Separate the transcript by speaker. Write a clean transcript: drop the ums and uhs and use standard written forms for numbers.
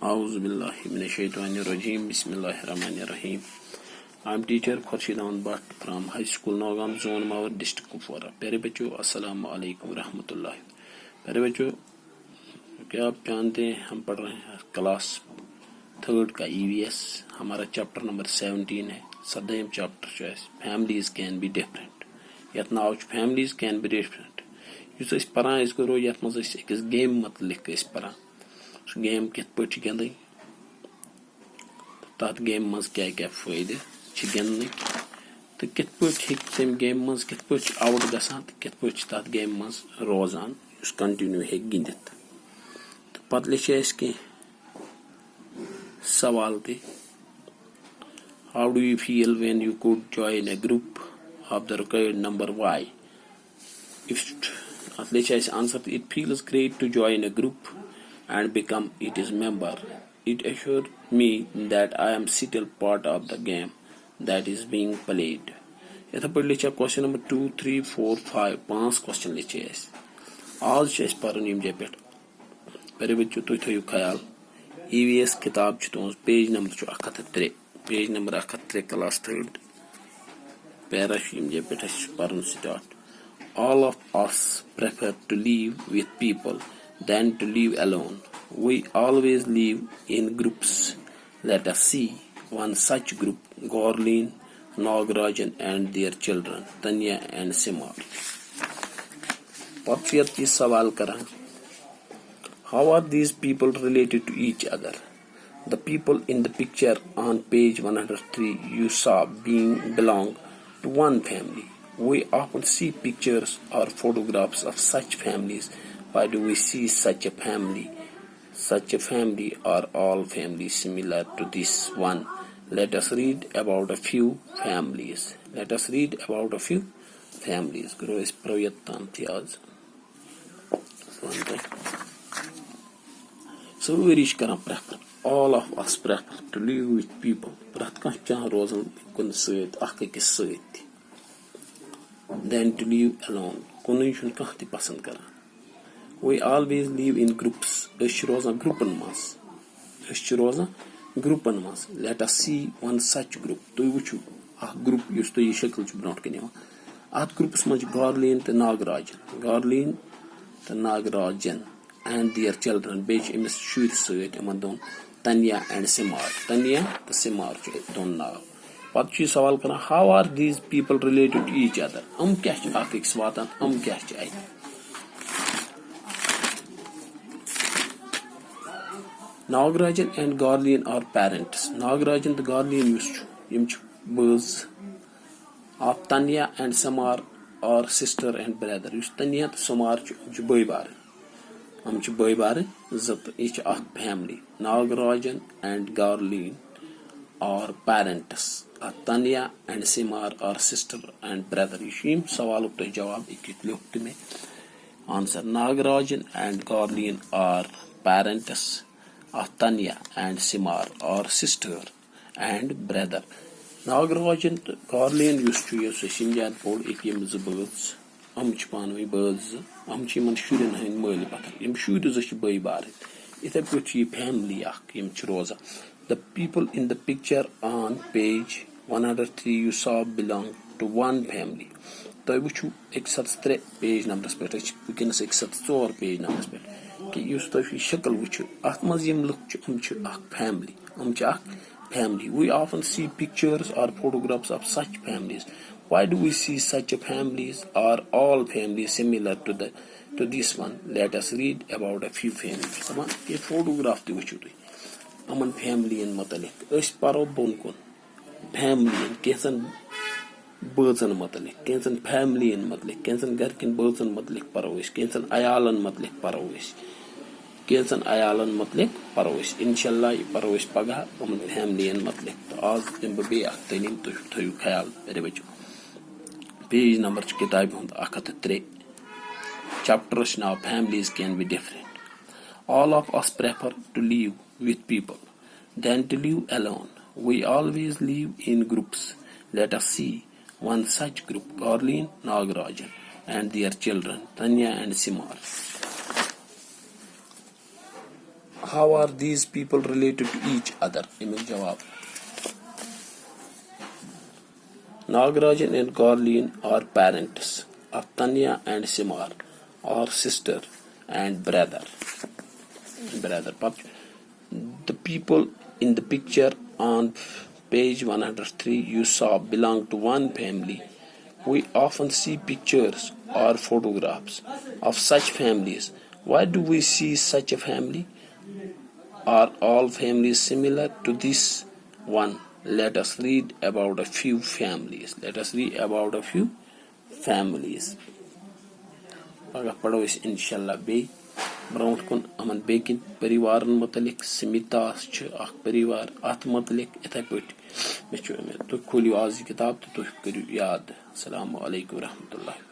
Speaker 1: A'udhu billahi minash shaitanir rajim. Bismillahirrahmanirrahim. I am teacher Khurshid Ahmed Bhatt from High School Nogam Zone Mawar District Kupwara. प्यारे बच्चों अस्सलाम वालेकुम रहमतुल्लाह। प्यारे बच्चों क्या आप जानते हैं हम पढ़ रहे हैं क्लास 3rd का EVS। हमारा चैप्टर नंबर 17 है। सदैम चैप्टर जो है फैमिलीज कैन बी डिफरेंट। यथ नाव फैमिलीज कैन बी डिफरेंट। युस अस परान अस करो यथ मज अस गेम मतलब अस परान गेम कित पे गिंदन तथ गेम मज क्या क्या फायदे गिंदन तो कित पे गेम मज कित पे आउट गसान तो कित पे तथ गेम मज रोजान कंटिन्यू हे गिंदित तो पत लिखे कह सवाल ते how do you feel when you could join a group of the required number वाई इफ लिखे answer it feels great to join a ग्रुप and become its member. It assured me that I am still part of the game that is being played. यथा पर लिखा question number 2, 3, 4, 5 5 question लिखे आज पर्न यम पे पे बच्चों तुम थो ख्याल EVS किताब तुज page number 103 page number 103 class 3rd para यम पे पर्न start All of us prefer to live with people than to live alone. We always live in groups. Let us see one such group, Gorlin, Nagrajan and their children, Tanya and Simar. Patfiyat ki sawal kara. How are these people related to each other? The people in the picture on page 103 you saw belong to one family. We often see pictures or photographs of such families. Why do we see such a family? Such a family or all families similar to this one? Let us read about a few families. Let us read about a few families. Guru is Pravyattam Thyaz. So we reach karam prefer. All of us prefer to live with people. Pratkan chan rozan kun sait akhe sait. Than to live alone. Kunun shun kahti pasand karan. We always live in groups. Ashroza gruppen mas. Ashroza gruppen mas. Let us see one such group. To wuchu a group yus to shakl chu not kene. At groups maj Garlin te Nagrajan. Garlin te Nagrajan and their children. Bech imis shur suit amadon Tanya and Simar. Tanya the Simar don now. What you सवाल करना how are these people related to each other? क्या आखिर स्वातन क्या चाहिए? Nagarajan and Garlian are parents. Nagarajan the Garlian used boys of Tanya and Samar are sister and brother. Used Tanya the Samar boy bar. Boy bar zat each of family. Nagarajan and Garlian are parents. Tanya and Simar are sister and brother. Yishim सवाल उत्तर जवाब एक लिखते में answer. Nagarajan and Garlian are parents. Tanya and Simar are sister and brother. Nagarajan Garlian used to use Shinjan Pol Ikim birds. Amchpanwi birds. Amchiman Shurin and Murli Butter. Im Shud is a boy bar. It's a pretty family Im Chirosa. The people in the picture on page 103 you saw belong to one family. तो वुचु 103 page numbers पे वुकनस 104 page numbers पे कि use तो शक्ल वुचु अथ मज यम look च family. We often see pictures or photographs of such families. Why do we see such a families? Are all families similar to this one? Let us read about a few families. तमाम ये photograph ते वुचु तो अमन family इन मतलब इस पारो bone family कैसन बर्सन मतलब कैसन family इन मतलब कैसन घर किन बर्सन मतलब परोइस कैसन आयालन मतलब परोइस कैसन आयालन मतलब परोइस इंशाल्लाह ये परोइस पगा अमन family इन मतलब तो आज जब बे अख्तनीम तो थोड़ा ख्याल मेरे बच्चों पेज नंबर किताब हों आखत 3 chapters now families can be different. All of us prefer to live with people than to live alone. We always live in groups. Let us see one such group, Garlin, Nagarajan, and their children, Tanya and Simar. how are these people related to each other? امیک جواب Nagarajan and Garlean are parents of Tanya and Simar, or sister and brother. The people in the picture on page 103 you saw belong to one family. We often see pictures or photographs of such families. Why do we see such a family? Are all families similar to this one? Let us read about a few families. پگہ پڑھو أسۍ اِنشاءاللہ بیٚیہِ برونٛٹھ کُن یِمن بیٚکٮ۪ن پٔریوارن مُتعلق سِمِتاس چھِ اکھ پٔریوار اتھ مُتعلق یِتھے پٲٹھۍ مےٚ چھُ تُہۍ کھوٗلِو آز یہِ کِتاب تہٕ تُہۍ کٔرِو یاد. السلام علیکم ورحمتہ اللہ.